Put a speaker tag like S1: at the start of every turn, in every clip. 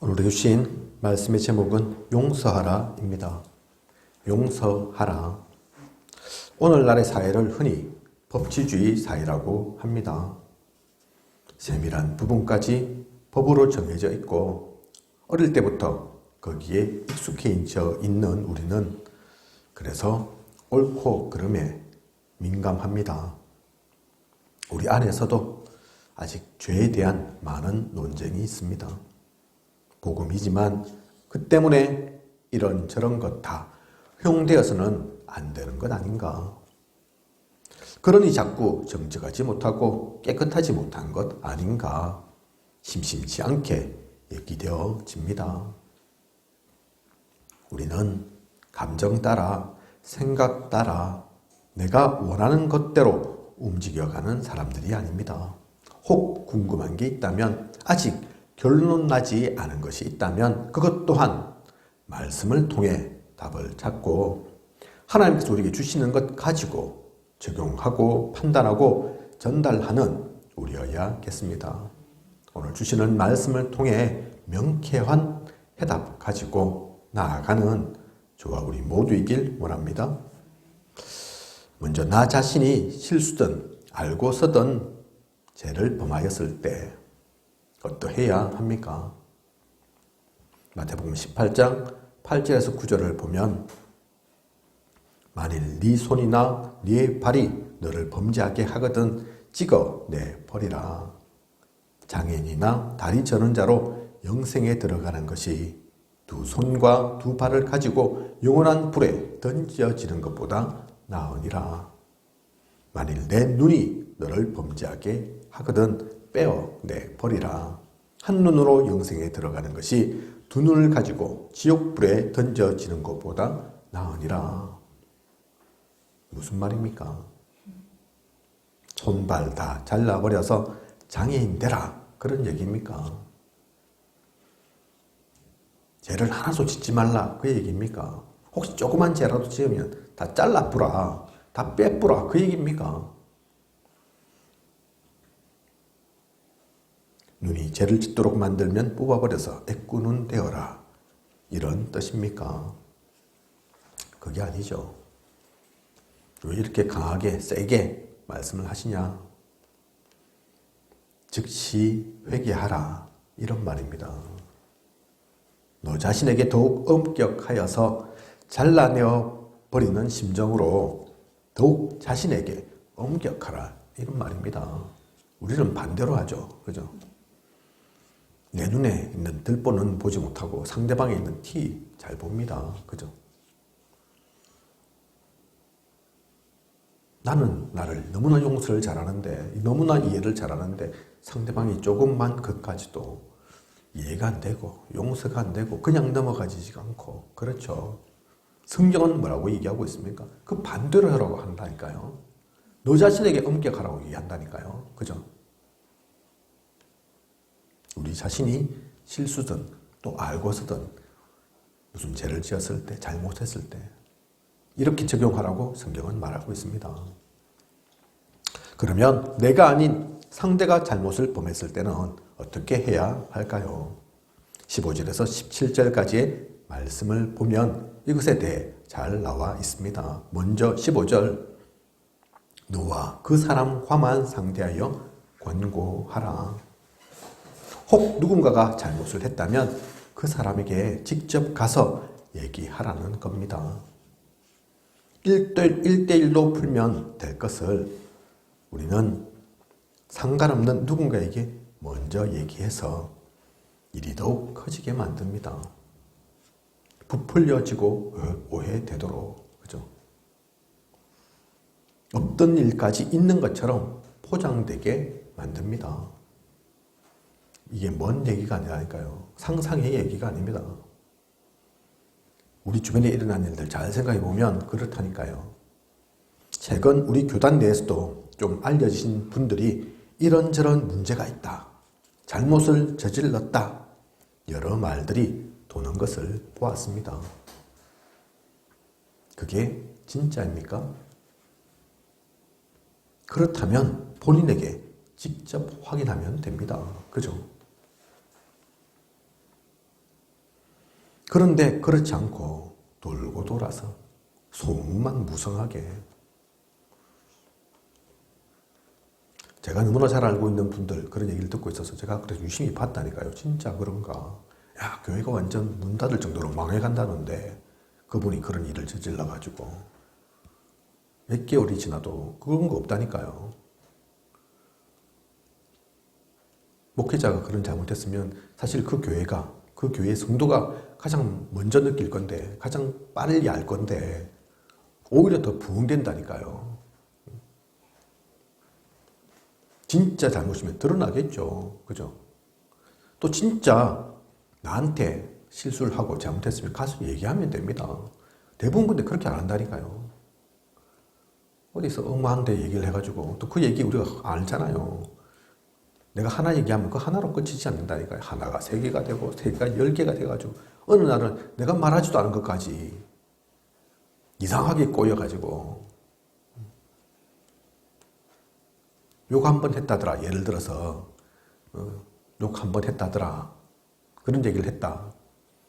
S1: 오늘 주신 말씀의 제목은 용서하라입니다. 용서하라. 오늘날의 사회를 흔히 법치주의 사회라고 합니다. 세밀한 부분까지 법으로 정해져 있고 어릴 때부터 거기에 익숙해져 있는 우리는 그래서 옳고 그름에 민감합니다. 우리 안에서도 아직 죄에 대한 많은 논쟁이 있습니다. 복음이지만 그 때문에 이런저런 것 다 허용되어서는 안 되는 것 아닌가. 그러니 자꾸 정직하지 못하고 깨끗하지 못한 것 아닌가 심심치 않게 얘기되어집니다. 우리는 감정 따라 생각 따라 내가 원하는 것대로 움직여가는 사람들이 아닙니다. 혹 궁금한 게 있다면 아직 결론 나지 않은 것이 있다면 그것 또한 말씀을 통해 답을 찾고 하나님께서 우리에게 주시는 것 가지고 적용하고 판단하고 전달하는 우리여야겠습니다. 오늘 주시는 말씀을 통해 명쾌한 해답 가지고 나아가는 저와 우리 모두이길 원합니다. 먼저 나 자신이 실수든 알고서든 죄를 범하였을 때 어떠해야 합니까? 마태복음 18장 8절에서 9절을 보면 만일 네 손이나 네 발이 너를 범죄하게 하거든 찍어 내버리라. 장애인이나 다리 저는 자로 영생에 들어가는 것이 두 손과 두 발을 가지고 영원한 불에 던져지는 것보다 나으니라. 만일 내 눈이 너를 범죄하게 하거든 빼어 내버리라. 한 눈으로 영생에 들어가는 것이 두 눈을 가지고 지옥불에 던져지는 것보다 나으니라. 무슨 말입니까? 손발 다 잘라버려서 장애인 되라 그런 얘기입니까? 죄를 하나도 짓지 말라 그 얘기입니까? 혹시 조그만 죄라도 지으면 다 잘라뿌라 다 빼뿌라 그 얘기입니까? 눈이 죄를 짓도록 만들면 뽑아버려서 애꾸눈 되어라 이런 뜻입니까? 그게 아니죠. 왜 이렇게 강하게 세게 말씀을 하시냐? 즉시 회개하라 이런 말입니다. 너 자신에게 더욱 엄격하여서 잘라내어 버리는 심정으로 더욱 자신에게 엄격하라 이런 말입니다. 우리는 반대로 하죠. 그죠? 내 눈에 있는 들보는 보지 못하고 상대방에 있는 티 잘 봅니다. 그죠? 나는 나를 너무나 용서를 잘하는데 너무나 이해를 잘하는데 상대방이 조금만 그까지도 이해가 안 되고 용서가 안 되고 그냥 넘어가지가 않고 그렇죠. 성경은 뭐라고 얘기하고 있습니까? 그 반대로 하라고 한다니까요. 너 자신에게 엄격하라고 얘기한다니까요. 그죠? 우리 자신이 실수든 또 알고서든 무슨 죄를 지었을 때 잘못했을 때 이렇게 적용하라고 성경은 말하고 있습니다. 그러면 내가 아닌 상대가 잘못을 범했을 때는 어떻게 해야 할까요? 15절에서 17절까지의 말씀을 보면 이것에 대해 잘 나와 있습니다. 먼저 15절 너와 그 사람 화만 상대하여 권고하라. 혹 누군가가 잘못을 했다면 그 사람에게 직접 가서 얘기하라는 겁니다. 1대1로 풀면 될 것을 우리는 상관없는 누군가에게 먼저 얘기해서 일이 더욱 커지게 만듭니다. 부풀려지고 오해되도록. 그죠? 없던 일까지 있는 것처럼 포장되게 만듭니다. 이게 먼 얘기가 아니라니까요. 상상의 얘기가 아닙니다. 우리 주변에 일어난 일들 잘 생각해 보면 그렇다니까요. 최근 우리 교단 내에서도 좀 알려진 분들이 이런저런 문제가 있다. 잘못을 저질렀다. 여러 말들이 도는 것을 보았습니다. 그게 진짜입니까? 그렇다면 본인에게 직접 확인하면 됩니다. 그죠? 그런데 그렇지 않고 돌고 돌아서 소문만 무성하게, 제가 너무나 잘 알고 있는 분들 그런 얘기를 듣고 있어서 제가 그래서 유심히 봤다니까요. 진짜 그런가? 야, 교회가 완전 문 닫을 정도로 망해간다는데 그분이 그런 일을 저질러가지고 몇 개월이 지나도 그런 거 없다니까요. 목회자가 그런 잘못했으면 사실 그 교회가, 그 교회의 성도가 가장 먼저 느낄 건데, 가장 빨리 알 건데 오히려 더 부흥된다니까요. 진짜 잘못이면 드러나겠죠. 그죠? 또 진짜 나한테 실수를 하고 잘못했으면 가서 얘기하면 됩니다. 대부분 근데 그렇게 안 한다니까요. 어디서 어마한데 얘기를 해가지고 또 그 얘기 우리가 알잖아요. 내가 하나 얘기하면 그 하나로 끝이지 않는다니까요. 하나가 3개가 되고 3개가 10개가 돼가지고 어느 날은 내가 말하지도 않은 것까지 이상하게 꼬여가지고 욕 한 번 했다더라. 예를 들어서 욕 한 번 했다더라. 그런 얘기를 했다.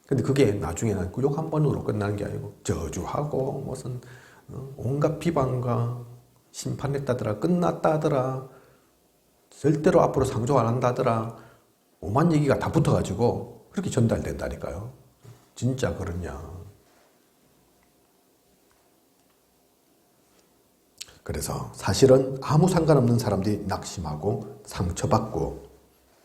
S1: 근데 그게 나중에는 그 욕 한 번으로 끝나는 게 아니고 저주하고 무슨 온갖 비방과 심판했다더라. 끝났다더라. 절대로 앞으로 상조 안 한다더라. 오만 얘기가 다 붙어가지고 그렇게 전달된다니까요. 진짜 그렇냐. 그래서 사실은 아무 상관없는 사람들이 낙심하고 상처받고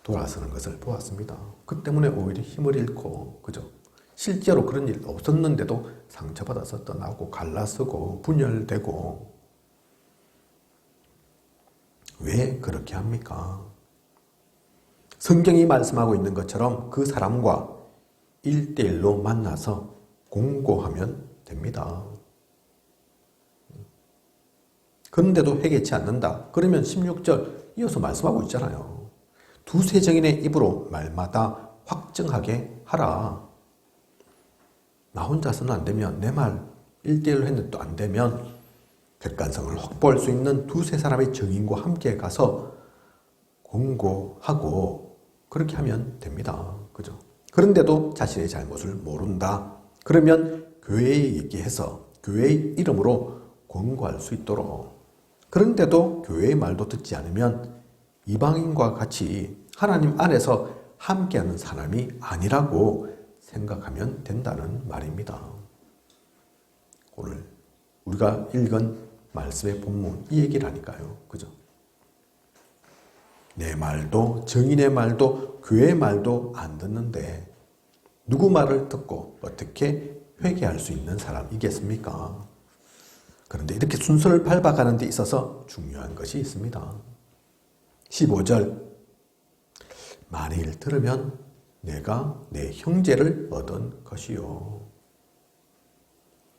S1: 돌아서는 것을 보았습니다. 그 때문에 오히려 힘을 잃고, 그죠? 실제로 그런 일 없었는데도 상처받아서 떠나고 갈라서고 분열되고. 왜 그렇게 합니까? 성경이 말씀하고 있는 것처럼 그 사람과 1대1로 만나서 공고하면 됩니다. 그런데도 회개치 않는다. 그러면 16절 이어서 말씀하고 있잖아요. 두세 정인의 입으로 말마다 확증하게 하라. 나 혼자서는 안 되면, 내 말 1대1로 했는데 또 안 되면 객관성을 확보할 수 있는 두세 사람의 정인과 함께 가서 공고하고 그렇게 하면 됩니다. 그죠? 그런데도 자신의 잘못을 모른다. 그러면 교회에 얘기해서 교회의 이름으로 권고할 수 있도록. 그런데도 교회의 말도 듣지 않으면 이방인과 같이 하나님 안에서 함께하는 사람이 아니라고 생각하면 된다는 말입니다. 오늘 우리가 읽은 말씀의 본문 이 얘기를 하니까요. 그죠? 내 말도 정인의 말도 교회의 말도 안 듣는데 누구 말을 듣고 어떻게 회개할 수 있는 사람이겠습니까? 그런데 이렇게 순서를 밟아가는 데 있어서 중요한 것이 있습니다. 15절 만일 들으면 내가 내 형제를 얻은 것이요.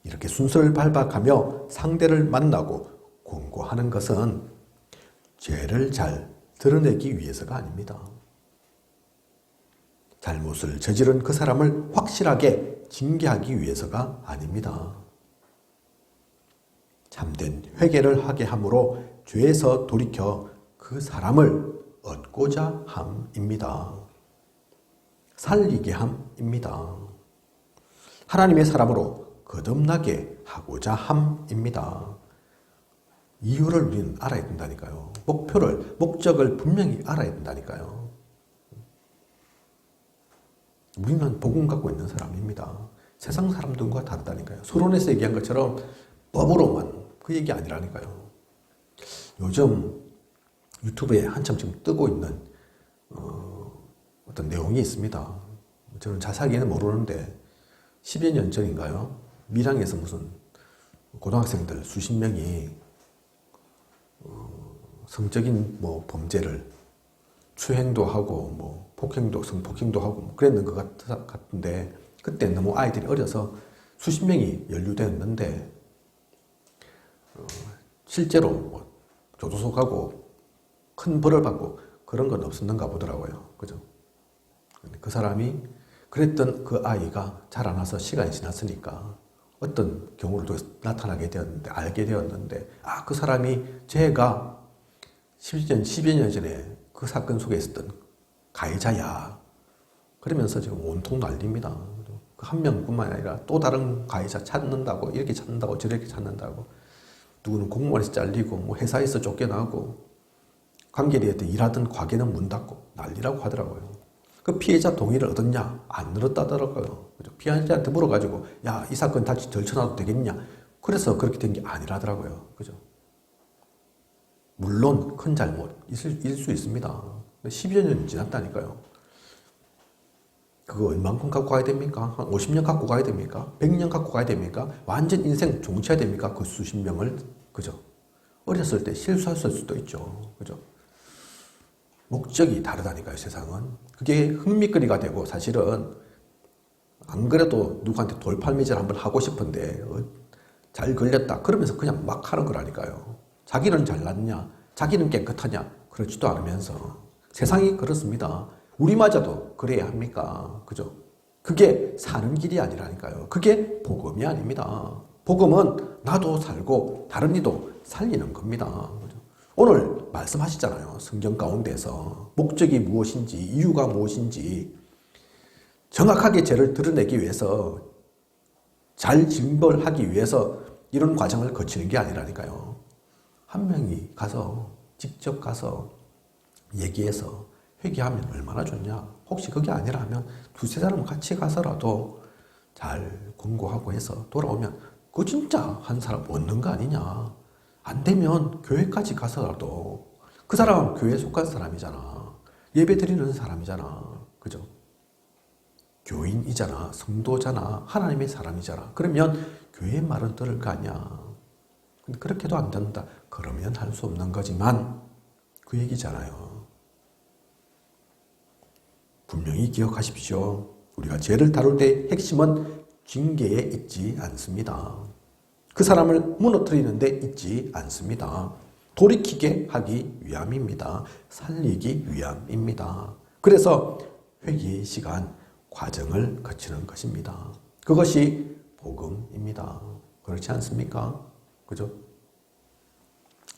S1: 이렇게 순서를 밟아가며 상대를 만나고 공고하는 것은 죄를 잘 드러내기 위해서가 아닙니다. 잘못을 저지른 그 사람을 확실하게 징계하기 위해서가 아닙니다. 참된 회개를 하게 함으로 죄에서 돌이켜 그 사람을 얻고자 함입니다. 살리게 함입니다. 하나님의 사람으로 거듭나게 하고자 함입니다. 이유를 우리는 알아야 된다니까요. 목표를, 목적을 분명히 알아야 된다니까요. 우리는 복음 갖고 있는 사람입니다. 세상 사람들과 다르다니까요. 서론에서 얘기한 것처럼 법으로만 그 얘기 아니라니까요. 요즘 유튜브에 한참 지금 뜨고 있는 어떤 내용이 있습니다. 저는 자세하게는 모르는데 10여 년 전인가요? 밀양에서 무슨 고등학생들 수십 명이 성적인 뭐 범죄를 추행도 하고 뭐 폭행도 성폭행도 하고 뭐 그랬는 것 같은데 그때 너무 아이들이 어려서 수십 명이 연루되었는데 실제로 뭐 교도소 가고 큰 벌을 받고 그런 건 없었는가 보더라고요. 그죠? 그 사람이 그랬던 그 아이가 자라나서 시간이 지났으니까 어떤 경우를 통해서 나타나게 되었는데, 알게 되었는데, 아, 그 사람이 제가 10여 년 전에 그 사건 속에 있었던 가해자야. 그러면서 지금 온통 난립니다. 그 한 명뿐만 아니라 또 다른 가해자 찾는다고, 이렇게 찾는다고, 저렇게 찾는다고. 누구는 공무원에서 잘리고, 뭐 회사에서 쫓겨나고, 관계리에 일하던 가게는 문 닫고 난리라고 하더라고요. 그 피해자 동의를 얻었냐? 안 얻었다더라고요. 피해자한테 물어가지고, 야, 이 사건 다시 들춰놔도 되겠냐? 그래서 그렇게 된 게 아니라더라고요. 그죠? 물론 큰 잘못일 수 있습니다. 10여 년이 지났다니까요. 그거 얼만큼 갖고 가야 됩니까? 한 50년 갖고 가야 됩니까? 100년 갖고 가야 됩니까? 완전 인생 종치해야 됩니까? 그 수십 명을. 그죠? 어렸을 때 실수했을 수도 있죠. 그죠? 목적이 다르다니까요, 세상은. 그게 흥미거리가 되고, 사실은 안 그래도 누구한테 돌팔매질 한번 하고 싶은데 잘 걸렸다 그러면서 그냥 막 하는 거라니까요. 자기는 잘났냐, 자기는 깨끗하냐, 그렇지도 않으면서. 세상이 그렇습니다. 우리마저도 그래야 합니까? 그죠? 그게 사는 길이 아니라니까요. 그게 복음이 아닙니다. 복음은 나도 살고 다른 이도 살리는 겁니다. 그죠? 오늘 말씀하시잖아요. 성경 가운데서 목적이 무엇인지, 이유가 무엇인지 정확하게 죄를 드러내기 위해서, 잘 징벌하기 위해서 이런 과정을 거치는 게 아니라니까요. 한 명이 가서, 직접 가서 얘기해서 회개하면 얼마나 좋냐. 혹시 그게 아니라면 두세 사람 같이 가서라도 잘 권고하고 해서 돌아오면 그거 진짜 한 사람 얻는 거 아니냐. 안 되면 교회까지 가서라도 그 사람은 교회에 속한 사람이잖아. 예배 드리는 사람이잖아. 그죠? 교인이잖아. 성도잖아. 하나님의 사람이잖아. 그러면 교회의 말은 들을 거 아니야. 근데 그렇게도 안 된다. 그러면 할 수 없는 거지만 그 얘기잖아요. 분명히 기억하십시오. 우리가 죄를 다룰 때 핵심은 징계에 있지 않습니다. 그 사람을 무너뜨리는 데 있지 않습니다. 돌이키게 하기 위함입니다. 살리기 위함입니다. 그래서 회개의 시간, 과정을 거치는 것입니다. 그것이 복음입니다. 그렇지 않습니까? 그죠?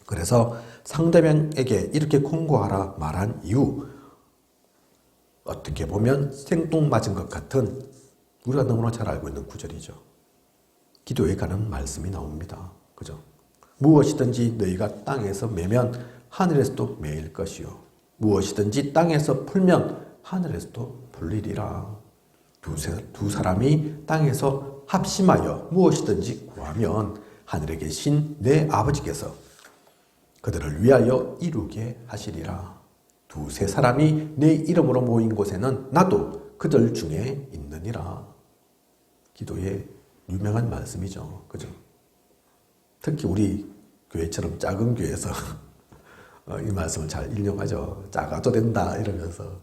S1: 그래서 상대방에게 이렇게 권고하라 말한 이유, 어떻게 보면 생뚱맞은 것 같은 우리가 너무나 잘 알고 있는 구절이죠. 기도에 관한 말씀이 나옵니다. 그죠? 무엇이든지 너희가 땅에서 매면 하늘에서도 매일 것이요. 무엇이든지 땅에서 풀면 하늘에서도 풀리리라. 두 사람이 땅에서 합심하여 무엇이든지 구하면 하늘에 계신 내 아버지께서 그들을 위하여 이루게 하시리라. 두세 사람이 내 이름으로 모인 곳에는 나도 그들 중에 있느니라. 기도의 유명한 말씀이죠. 그죠? 특히 우리 교회처럼 작은 교회에서 이 말씀을 잘 인용하죠. 작아도 된다 이러면서.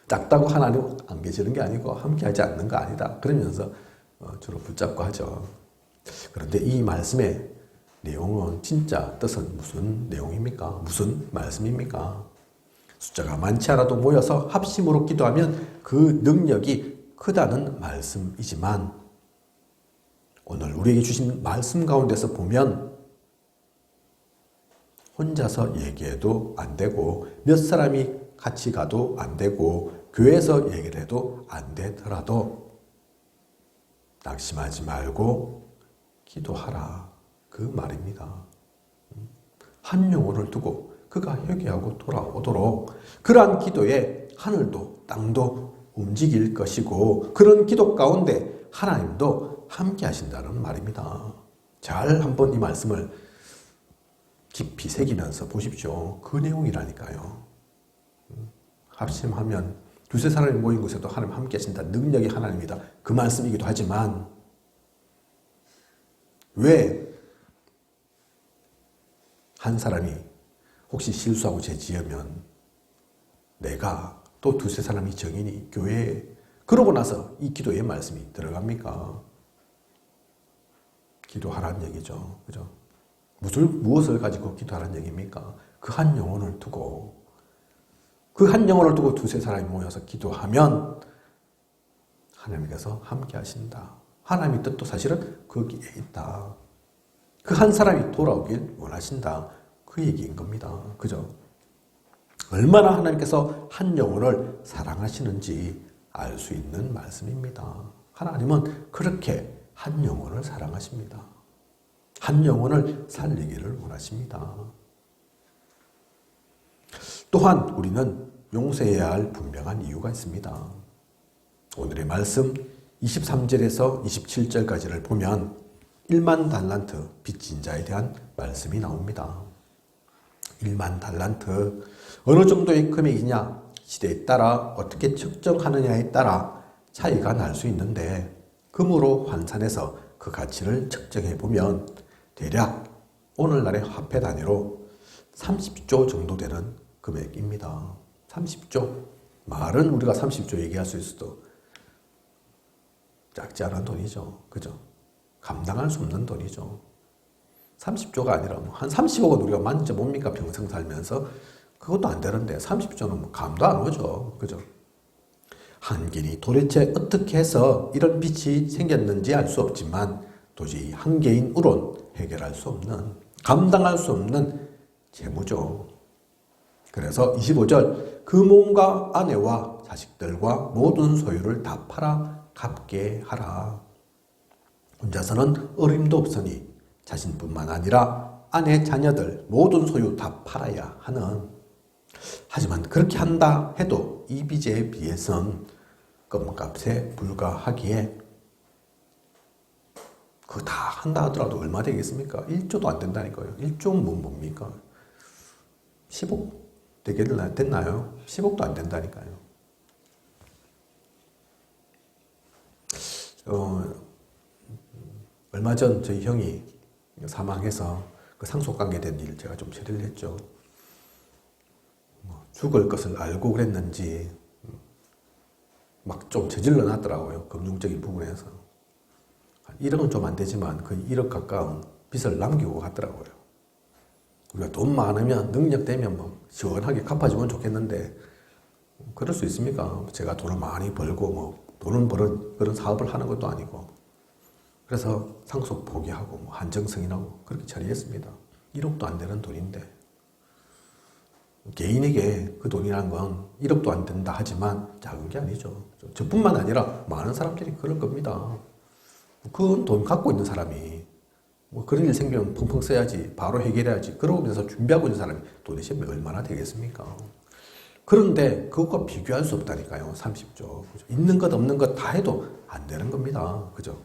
S1: 작다고 하나님 안 계시는 게 아니고 함께하지 않는 거 아니다. 그러면서 주로 붙잡고 하죠. 그런데 이 말씀의 내용은 진짜 뜻은 무슨 내용입니까? 무슨 말씀입니까? 숫자가 많지 않아도 모여서 합심으로 기도하면 그 능력이 크다는 말씀이지만 오늘 우리에게 주신 말씀 가운데서 보면 혼자서 얘기해도 안 되고 몇 사람이 같이 가도 안 되고 교회에서 얘기를 해도 안 되더라도 낙심하지 말고 기도하라. 그 말입니다. 한 영혼을 두고 그가 회개하고 돌아오도록 그러한 기도에 하늘도 땅도 움직일 것이고 그런 기도 가운데 하나님도 함께 하신다는 말입니다. 잘 한번 이 말씀을 깊이 새기면서 보십시오. 그 내용이라니까요. 합심하면 두세 사람이 모인 곳에도 하나님 함께 하신다. 능력이 하나님이다. 그 말씀이기도 하지만 왜 한 사람이 혹시 실수하고 죄 지으면 내가 또 두세 사람이 정인이 교회에 그러고 나서 이 기도의 말씀이 들어갑니까? 기도하라는 얘기죠. 그죠? 무엇을 가지고 기도하라는 얘기입니까? 그 한 영혼을 두고 그 한 영혼을 두고 두세 사람이 모여서 기도하면 하나님께서 함께 하신다. 하나님의 뜻도 사실은 거기에 있다. 그 한 사람이 돌아오길 원하신다. 그 얘기인 겁니다. 그죠? 얼마나 하나님께서 한 영혼을 사랑하시는지 알 수 있는 말씀입니다. 하나님은 그렇게 한 영혼을 사랑하십니다. 한 영혼을 살리기를 원하십니다. 또한 우리는 용서해야 할 분명한 이유가 있습니다. 오늘의 말씀 23절에서 27절까지를 보면 1만 달란트 빚진 자에 대한 말씀이 나옵니다. 1만 달란트 어느 정도의 금액이냐, 시대에 따라 어떻게 측정하느냐에 따라 차이가 날 수 있는데 금으로 환산해서 그 가치를 측정해 보면 대략 오늘날의 화폐 단위로 30조 정도 되는 금액입니다. 30조. 말은 우리가 30조 얘기할 수 있어도 작지 않은 돈이죠. 그죠? 감당할 수 없는 돈이죠. 30조가 아니라 한 30억은 우리가 만져 봅니까? 평생 살면서. 그것도 안 되는데 30조는 감도 안 오죠. 그죠? 한계니 도대체 어떻게 해서 이런 빚이 생겼는지 알 수 없지만 도저히 한계인으론 해결할 수 없는, 감당할 수 없는 재무죠. 그래서 25절 그 몸과 아내와 자식들과 모든 소유를 다 팔아 갚게 하라. 혼자서는 어림도 없으니 자신뿐만 아니라 아내, 자녀들 모든 소유 다 팔아야 하는. 하지만 그렇게 한다 해도 이 빚에 비해선 껌값에 불과하기에 그거 다 한다 하더라도 얼마 되겠습니까? 1조도 안 된다니까요. 1조는 뭡니까? 10억 됐나요? 10억도 안 된다니까요. 얼마 전 저희 형이 사망해서 그 상속관계된 일 제가 좀 처리를 했죠. 죽을 것을 알고 그랬는지 막 좀 저질러 놨더라고요. 금융적인 부분에서. 1억은 좀 안 되지만 거의 1억 가까운 빚을 남기고 갔더라고요. 우리가 돈 많으면 능력 되면 뭐 시원하게 갚아주면 좋겠는데 그럴 수 있습니까? 제가 돈을 많이 벌고 뭐 돈을 버는 그런 사업을 하는 것도 아니고. 그래서 상속 포기하고 뭐 한정승인하고 그렇게 처리했습니다. 1억도 안 되는 돈인데 개인에게 그 돈이라는 건 1억도 안 된다 하지만 작은 게 아니죠. 저뿐만 아니라 많은 사람들이 그럴 겁니다. 그 돈 갖고 있는 사람이 뭐 그런 일 생기면 펑펑 써야지, 바로 해결해야지, 그러면서 준비하고 있는 사람이 도대체 얼마나 되겠습니까? 그런데 그것과 비교할 수 없다니까요. 30조. 그죠? 있는 것 없는 것 다 해도 안 되는 겁니다. 그죠?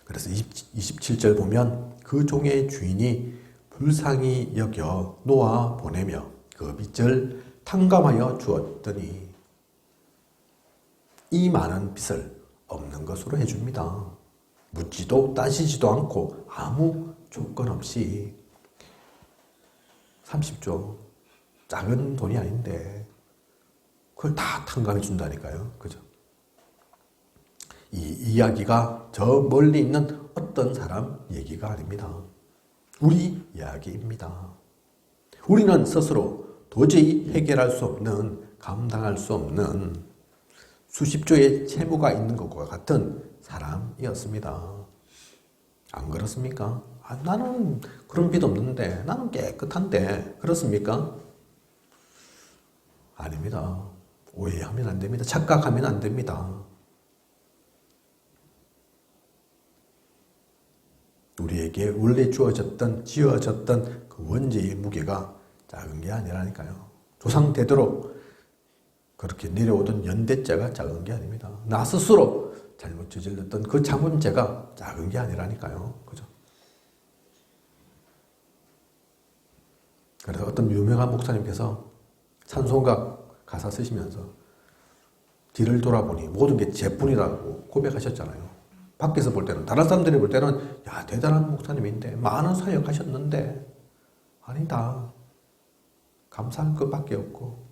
S1: 그래서 27절 보면 그 종의 주인이 불쌍히 여겨 놓아 보내며 그 빚을 탕감하여 주었더니 이 많은 빚을 없는 것으로 해줍니다. 묻지도 따지지도 않고 아무 조건 없이. 30조 작은 돈이 아닌데 그걸 다 탕감해 준다니까요. 그죠? 이 이야기가 저 멀리 있는 어떤 사람 얘기가 아닙니다. 우리 이야기입니다. 우리는 스스로 도저히 해결할 수 없는, 감당할 수 없는 수십조의 채무가 있는 것과 같은 사람이었습니다. 안 그렇습니까? 나는 그런 빚 없는데, 나는 깨끗한데, 그렇습니까? 아닙니다. 오해하면 안 됩니다. 착각하면 안 됩니다. 우리에게 원래 주어졌던, 지어졌던 그 원죄의 무게가 작은 게 아니라니까요. 조상 되도록 그렇게 내려오던 연대죄가 작은 게 아닙니다. 나 스스로 잘못 저질렀던 그 자문죄가 작은 게 아니라니까요. 그죠? 그래서 어떤 유명한 목사님께서 찬송가 가사 쓰시면서 뒤를 돌아보니 모든 게 제뿐이라고 고백하셨잖아요. 밖에서 볼 때는, 다른 사람들이 볼 때는 야, 대단한 목사님인데 많은 사역하셨는데 아니다. 감사할 것밖에 없고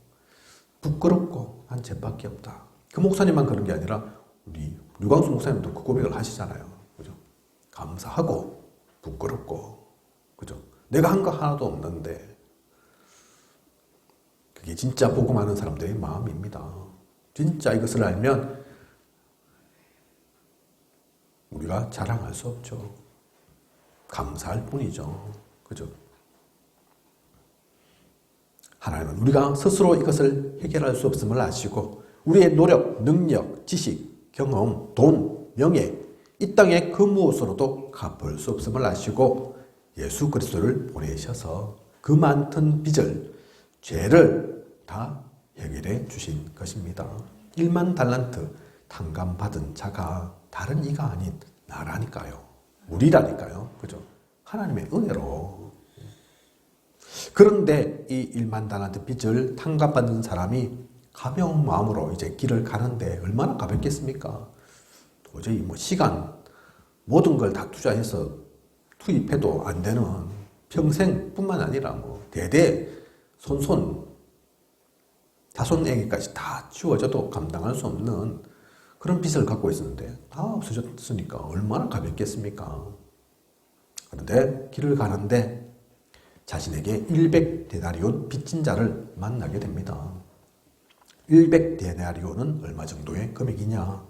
S1: 부끄럽고 한 죄밖에 없다. 그 목사님만 그런 게 아니라 우리 류광수 목사님도 그 고백을 하시잖아요. 그죠? 감사하고 부끄럽고, 그죠? 내가 한 거 하나도 없는데. 그게 진짜 복음하는 사람들의 마음입니다. 진짜 이것을 알면 우리가 자랑할 수 없죠. 감사할 뿐이죠. 그죠? 하나님은 우리가 스스로 이것을 해결할 수 없음을 아시고 우리의 노력, 능력, 지식, 경험, 돈, 명예, 이 땅의 그 무엇으로도 갚을 수 없음을 아시고 예수 그리스도를 보내셔서 그 많던 빚을, 죄를 다 해결해 주신 것입니다. 1만 달란트 탕감받은 자가 다른 이가 아닌 나라니까요. 우리라니까요. 그죠? 하나님의 은혜로. 그런데 이 1만 달란트 빚을 탕감받은 사람이 가벼운 마음으로 이제 길을 가는데 얼마나 가볍겠습니까? 도저히 뭐 시간, 모든 걸 다 투자해서 투입해도 안 되는 평생뿐만 아니라 뭐 대대 손손 자손에게까지 다 치워져도 감당할 수 없는 그런 빚을 갖고 있었는데 다 없어졌으니까 얼마나 가볍겠습니까? 그런데 길을 가는데 자신에게 100데나리온 빚진 자를 만나게 됩니다. 100데나리온은 얼마 정도의 금액이냐?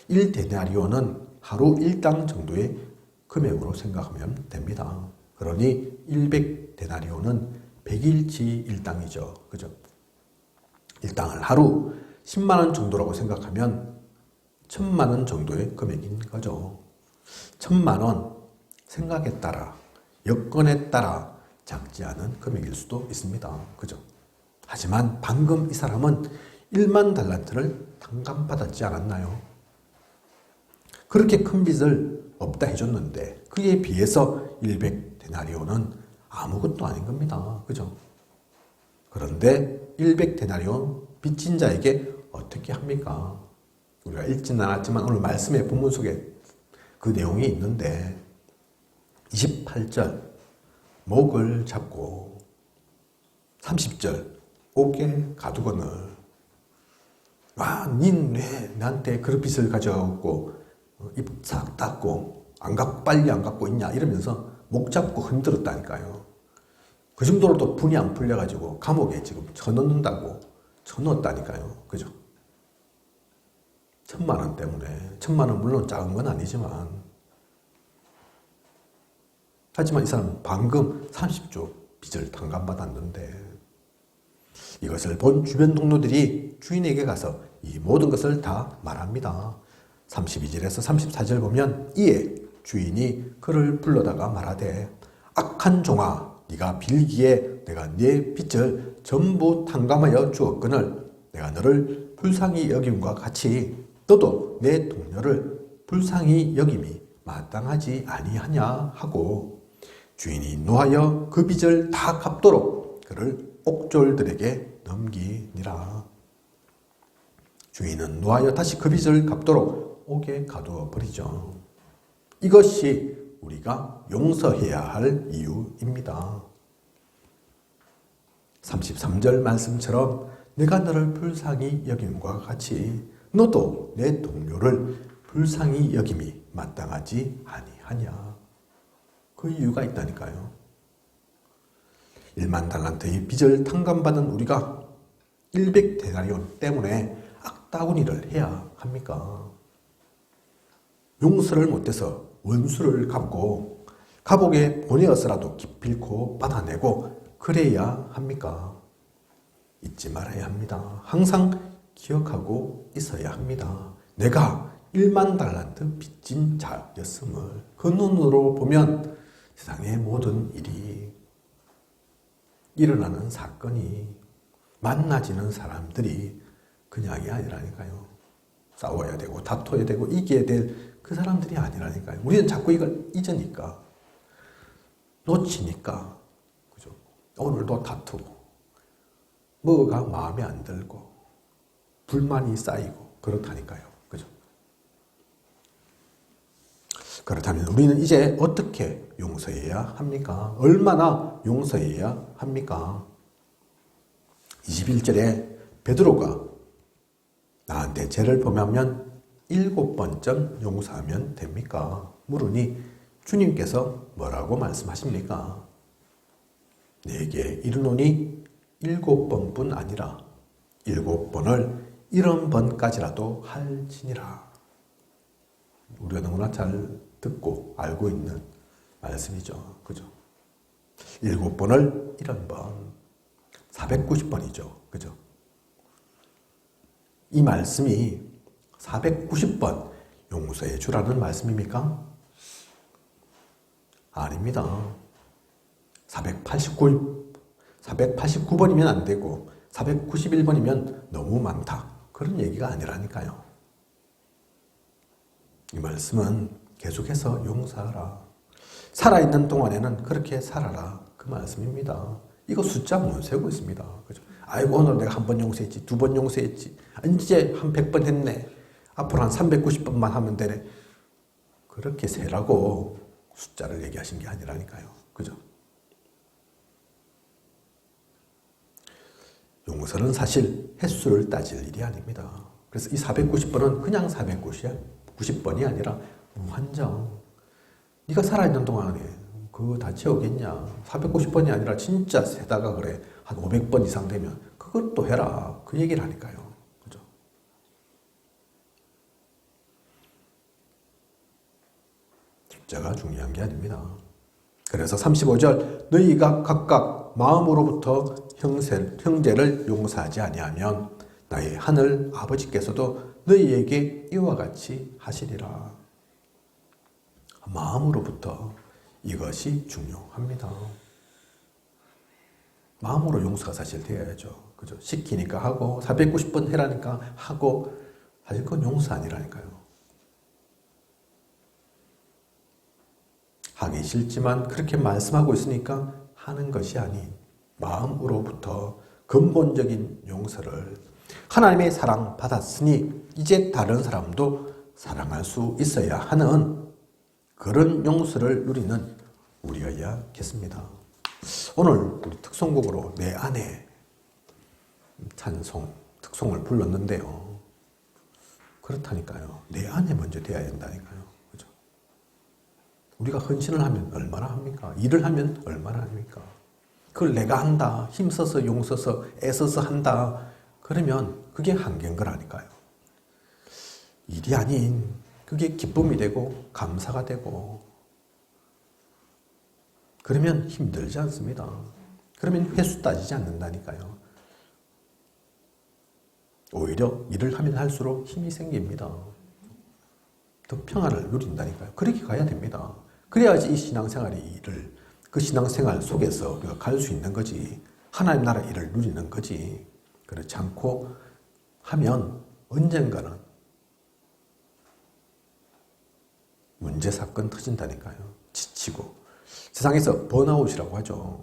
S1: 1데나리온은 하루 일당 정도의 금액으로 생각하면 됩니다. 그러니 100데나리온은 100일치 일당이죠. 그죠? 일당을 하루 10만 원 정도라고 생각하면 1000만 원 정도의 금액인 거죠. 1000만 원 생각에 따라 여건에 따라 작지 않은 금액일 수도 있습니다. 그죠? 하지만 방금 이 사람은 1만 달란트를 탕감받았지 않았나요? 그렇게 큰 빚을 없다 해줬는데 그에 비해서 100데나리온은 아무것도 아닌 겁니다. 그죠? 그런데 100데나리온 빚진 자에게 어떻게 합니까? 우리가 읽지는 않았지만 오늘 말씀의 본문 속에 그 내용이 있는데 28절 목을 잡고 30절 옥에 가두거늘 닌 왜 나한테 그런 빚을 가져오고 입 싹 닫고 빨리 안 갖고 있냐 이러면서 목 잡고 흔들었다니까요. 그 정도로도 분이 안 풀려가지고 감옥에 지금 쳐넣었다니까요. 그죠? 1000만 원 때문에 1000만 원 물론 작은 건 아니지만 하지만 이 사람은 방금 30조 빚을 탕감받았는데 이것을 본 주변 동료들이 주인에게 가서 이 모든 것을 다 말합니다. 32절에서 34절 보면 이에 주인이 그를 불러다가 말하되 악한 종아 네가 빌기에 내가 네 빚을 전부 탕감하여 주었거늘 내가 너를 불쌍히 여김과 같이 너도 내 동료를 불쌍히 여김이 마땅하지 아니하냐 하고 주인이 노하여 그 빚을 다 갚도록 그를 옥졸들에게 넘기니라. 주인은 노하여 다시 그 빚을 갚도록 옥에 가두어 버리죠. 이것이 우리가 용서해야 할 이유입니다. 33절 말씀처럼 내가 너를 불쌍히 여김과 같이 너도 내 동료를 불쌍히 여김이 마땅하지 아니하냐. 그 이유가 있다니까요. 1만 달란트의 빚을 탕감받은 우리가 100데나리온 때문에 악다구니를 해야 합니까? 용서를 못해서 원수를 갚고 감옥에 보내어서라도 기필코 받아내고 그래야 합니까? 잊지 말아야 합니다. 항상 기억하고 있어야 합니다. 내가 1만 달란트 빚진 자였음을 그 눈으로 보면 세상의 모든 일이 일어나는 사건이 만나지는 사람들이 그냥이 아니라니까요. 싸워야 되고 다퉈야 되고 이겨야 될 그 사람들이 아니라니까요. 우리는 자꾸 이걸 잊으니까 놓치니까 그죠? 오늘도 다투고 뭐가 마음에 안 들고 불만이 쌓이고 그렇다니까요. 그죠? 그렇다면 우리는 이제 어떻게 용서해야 합니까? 얼마나 용서해야 합니까? 21절에 베드로가 나한테 죄를 범하면 7번쯤 용서하면 됩니까? 물으니 주님께서 뭐라고 말씀하십니까? 내게 이르노니 7번뿐 아니라 7번을 70번까지라도 할지니라. 우리가 너무나 잘 듣고 알고 있는 말씀이죠. 그죠? 7번을 70번, 490번이죠. 그죠? 이 말씀이 490번 용서해 주라는 말씀입니까? 아닙니다. 489번이면 안 되고 491번이면 너무 많다. 그런 얘기가 아니라니까요. 이 말씀은 계속해서 용서하라. 살아있는 동안에는 그렇게 살아라. 그 말씀입니다. 이거 숫자 못 세고 있습니다. 그죠? 아이고, 오늘 내가 한 번 용서했지, 두 번 용서했지, 이제 한 100번 했네. 앞으로 한 390번만 하면 되네. 그렇게 세라고 숫자를 얘기하신 게 아니라니까요. 그죠? 용서는 사실 횟수를 따질 일이 아닙니다. 그래서 이 490번은 그냥 490번이 아니라 무한정. 네가 살아있는 동안에 그거 다 채우겠냐. 490번이 아니라 진짜 세다가 그래. 한 500번 이상 되면 그것도 해라. 그 얘기를 하니까요. 그죠? 숫자가 중요한 게 아닙니다. 그래서 35절 너희가 각각 마음으로부터 형제를 용서하지 아니하면 나의 하늘 아버지께서도 너희에게 이와 같이 하시리라. 마음으로부터 이것이 중요합니다. 마음으로 용서가 사실 되어야죠. 그죠? 시키니까 하고 490번 해라니까 하고 사실 그건 용서 아니라니까요. 하기 싫지만 그렇게 말씀하고 있으니까 하는 것이 아닌 마음으로부터 근본적인 용서를 하나님의 사랑 받았으니 이제 다른 사람도 사랑할 수 있어야 하는 그런 용서를 누리는 우리여야겠습니다. 오늘 우리 특송곡으로 내 안에 찬송, 특송을 불렀는데요. 그렇다니까요. 내 안에 먼저 돼야 된다니까요. 그죠? 우리가 헌신을 하면 얼마나 합니까? 일을 하면 얼마나 합니까? 그걸 내가 한다, 힘써서 용서서 애써서 한다, 그러면 그게 한계인 거라니까요. 일이 아닌 그게 기쁨이 되고 감사가 되고 그러면 힘들지 않습니다. 그러면 횟수 따지지 않는다니까요. 오히려 일을 하면 할수록 힘이 생깁니다. 더 평안을 누린다니까요. 그렇게 가야 됩니다. 그래야지 이 신앙생활의 일을 그 신앙생활 속에서 우리가 갈 수 있는 거지. 하나님 나라 일을 누리는 거지. 그렇지 않고 하면 언젠가는 문제 사건 터진다니까요. 지치고 세상에서 번아웃이라고 하죠.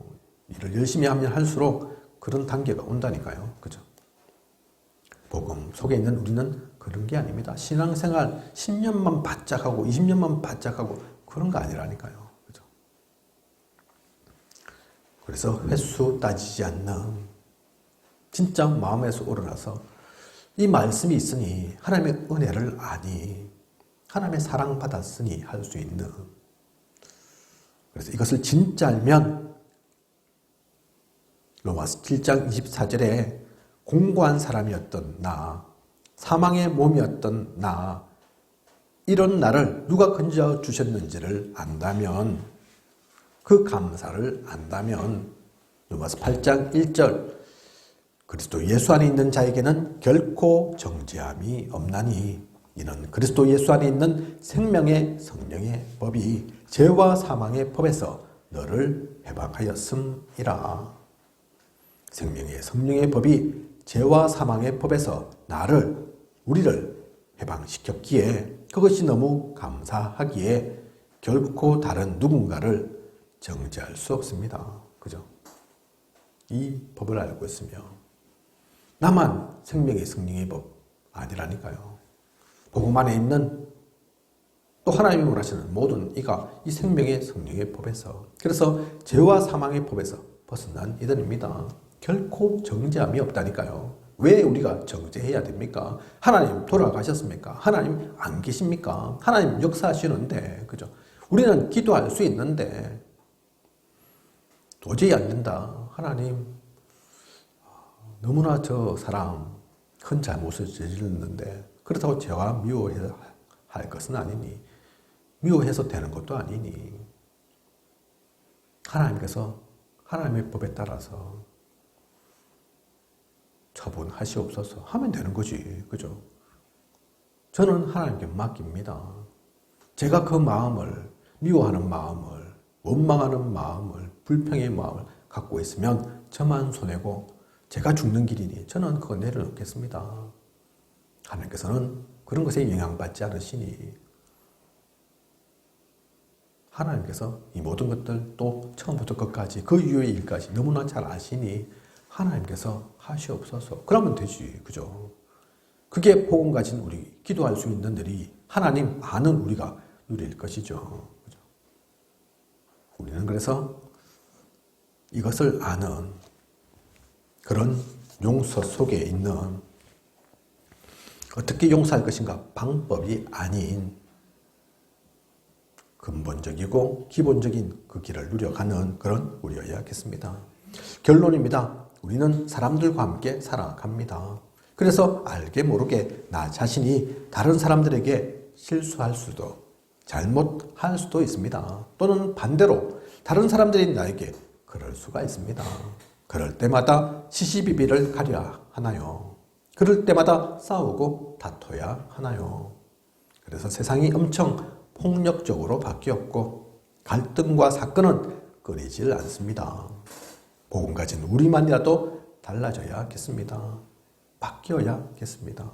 S1: 일을 열심히 하면 할수록 그런 단계가 온다니까요. 그죠? 복음 속에 있는 우리는 그런 게 아닙니다. 신앙생활 10년만 바짝 하고 20년만 바짝 하고 그런 거 아니라니까요. 그죠? 그래서 횟수 따지지 않는 진짜 마음에서 우러나서 이 말씀이 있으니 하나님의 은혜를 아니 하나님의 사랑받았으니 할 수 있는, 그래서 이것을 진짜 알면 로마서 7장 24절에 공고한 사람이었던 나, 사망의 몸이었던 나, 이런 나를 누가 건져 주셨는지를 안다면, 그 감사를 안다면 로마서 8장 1절 그리스도 예수 안에 있는 자에게는 결코 정죄함이 없나니 이는 그리스도 예수 안에 있는 생명의 성령의 법이 죄와 사망의 법에서 너를 해방하였음이라. 생명의 성령의 법이 죄와 사망의 법에서 우리를 해방시켰기에 그것이 너무 감사하기에 결코 다른 누군가를 정죄할 수 없습니다. 그죠? 이 법을 알고 있으며 나만 생명의 성령의 법 아니라니까요. 복음 안에 있는 또 하나님이 원하시는 모든 이가 이 생명의 성령의 법에서, 그래서 죄와 사망의 법에서 벗어난 이들입니다. 결코 정죄함이 없다니까요. 왜 우리가 정죄해야 됩니까? 하나님 돌아가셨습니까? 하나님 안 계십니까? 하나님 역사하시는데, 그죠? 우리는 기도할 수 있는데 도저히 안 된다. 하나님 너무나 저 사람 큰 잘못을 저질렀는데 그렇다고 죄와 미워해야 할 것은 아니니, 미워해서 되는 것도 아니니, 하나님께서 하나님의 법에 따라서 처분하시옵소서 하면 되는 거지. 그죠? 저는 하나님께 맡깁니다. 제가 그 마음을, 미워하는 마음을, 원망하는 마음을, 불평의 마음을 갖고 있으면 저만 손해고 제가 죽는 길이니 저는 그거 내려놓겠습니다. 하나님께서는 그런 것에 영향받지 않으시니 하나님께서 이 모든 것들 또 처음부터 끝까지 그 이후의 일까지 너무나 잘 아시니 하나님께서 하시옵소서. 그러면 되지. 그죠? 그게 복음 가진 우리, 기도할 수 있는 일이 하나님 아는 우리가 누릴 것이죠. 그죠? 우리는 그래서 이것을 아는 그런 용서 속에 있는 어떻게 용서할 것인가 방법이 아닌 근본적이고 기본적인 그 길을 누려가는 그런 우리여야겠습니다. 결론입니다. 우리는 사람들과 함께 살아갑니다. 그래서 알게 모르게 나 자신이 다른 사람들에게 실수할 수도 잘못할 수도 있습니다. 또는 반대로 다른 사람들이 나에게 그럴 수가 있습니다. 그럴 때마다 시시비비를 가려야 하나요? 그럴 때마다 싸우고 다퉈야 하나요? 그래서 세상이 엄청 폭력적으로 바뀌었고 갈등과 사건은 끊이질 않습니다. 복음 가진 우리만이라도 달라져야겠습니다. 바뀌어야겠습니다.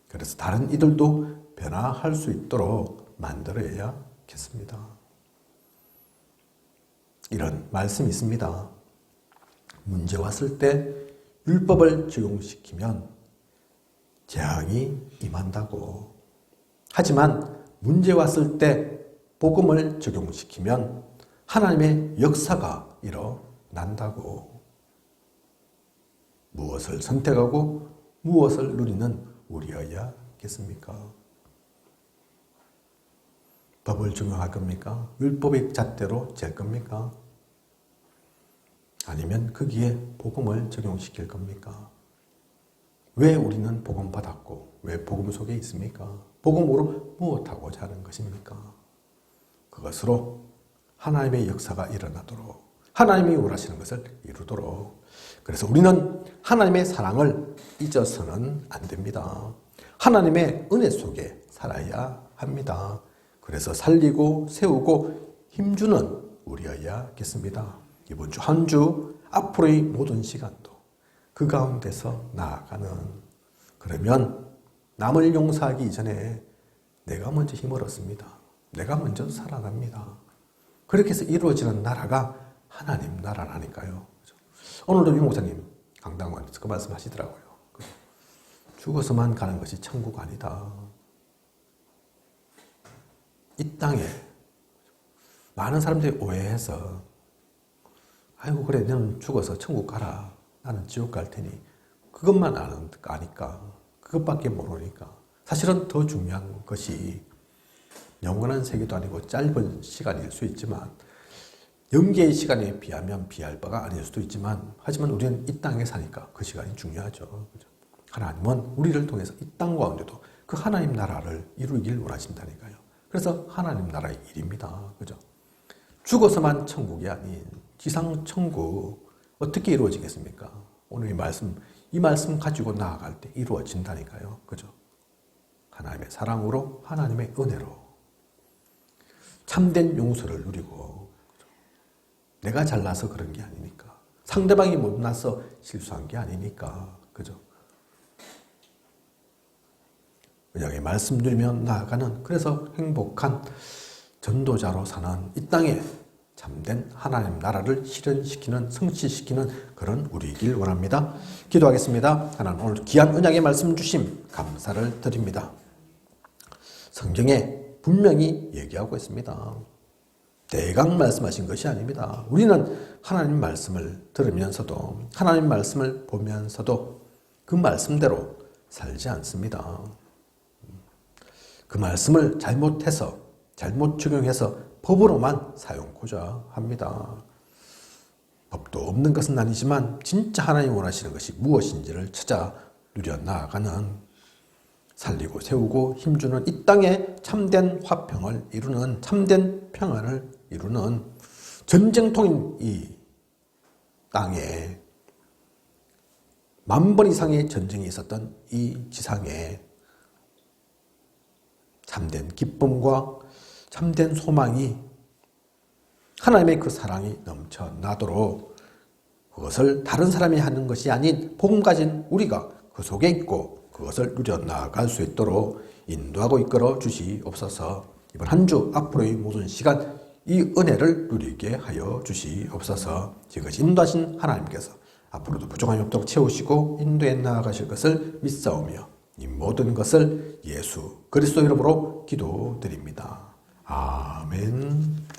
S1: 그래서 다른 이들도 변화할 수 있도록 만들어야겠습니다. 이런 말씀이 있습니다. 문제 왔을 때 율법을 적용시키면 재앙이 임한다고. 하지만 문제 왔을 때 복음을 적용시키면 하나님의 역사가 일어난다고. 무엇을 선택하고 무엇을 누리는 우리여야겠습니까? 법을 적용할 겁니까? 율법의 잣대로 잴 겁니까? 아니면 거기에 복음을 적용시킬 겁니까? 왜 우리는 복음 받았고 왜 복음 속에 있습니까? 복음으로 무엇하고자 하는 것입니까? 그것으로 하나님의 역사가 일어나도록 하나님이 원하시는 것을 이루도록. 그래서 우리는 하나님의 사랑을 잊어서는 안 됩니다. 하나님의 은혜 속에 살아야 합니다. 그래서 살리고 세우고 힘주는 우리여야겠습니다. 이번 주 한 주 앞으로의 모든 시간도 그 가운데서 나아가는, 그러면 남을 용서하기 이전에 내가 먼저 힘을 얻습니다. 내가 먼저 살아납니다. 그렇게 해서 이루어지는 나라가 하나님 나라라니까요. 오늘도 유 목사님 강당원에서 그 말씀하시더라고요. 죽어서만 가는 것이 천국 아니다. 이 땅에 많은 사람들이 오해해서 아이고 그래 너는 죽어서 천국 가라. 나는 지옥 갈 테니 그것만 아니까 그것밖에 모르니까. 사실은 더 중요한 것이 영원한 세계도 아니고 짧은 시간일 수 있지만 영계의 시간에 비하면 비할 바가 아닐 수도 있지만 하지만 우리는 이 땅에 사니까 그 시간이 중요하죠. 하나님은 우리를 통해서 이 땅 가운데도 그 하나님 나라를 이루길 원하신다니까요. 그래서 하나님 나라의 일입니다. 그죠? 죽어서만 천국이 아닌 지상천국 어떻게 이루어지겠습니까? 오늘 이 말씀 가지고 나아갈 때 이루어진다니까요. 그죠? 하나님의 사랑으로, 하나님의 은혜로 참된 용서를 누리고, 내가 잘나서 그런 게 아니니까, 상대방이 못나서 실수한 게 아니니까, 그죠? 은혜의 말씀 들으면 나아가는, 그래서 행복한 전도자로 사는 이 땅에 참된 하나님 나라를 실현시키는, 성취시키는 그런 우리이길 원합니다. 기도하겠습니다. 하나님 오늘 귀한 언약의 말씀 주심 감사를 드립니다. 성경에 분명히 얘기하고 있습니다. 대강 말씀하신 것이 아닙니다. 우리는 하나님 말씀을 들으면서도 하나님 말씀을 보면서도 그 말씀대로 살지 않습니다. 그 말씀을 잘못해서 잘못 적용해서 법으로만 사용하고자 합니다. 법도 없는 것은 아니지만 진짜 하나님 원하시는 것이 무엇인지를 찾아 누려나가는, 살리고 세우고 힘주는 이 땅에 참된 화평을 이루는, 참된 평안을 이루는, 전쟁통인 이 땅에 10,000번 이상의 전쟁이 있었던 이 지상에 참된 기쁨과 참된 소망이 하나님의 그 사랑이 넘쳐나도록 그것을 다른 사람이 하는 것이 아닌 복음 가진 우리가 그 속에 있고 그것을 누려나갈 수 있도록 인도하고 이끌어 주시옵소서. 이번 한 주 앞으로의 모든 시간 이 은혜를 누리게 하여 주시옵소서. 지금까지 인도하신 하나님께서 앞으로도 부족함이 없도록 채우시고 인도해 나아가실 것을 믿사오며 이 모든 것을 예수 그리스도 이름으로 기도드립니다. 아멘.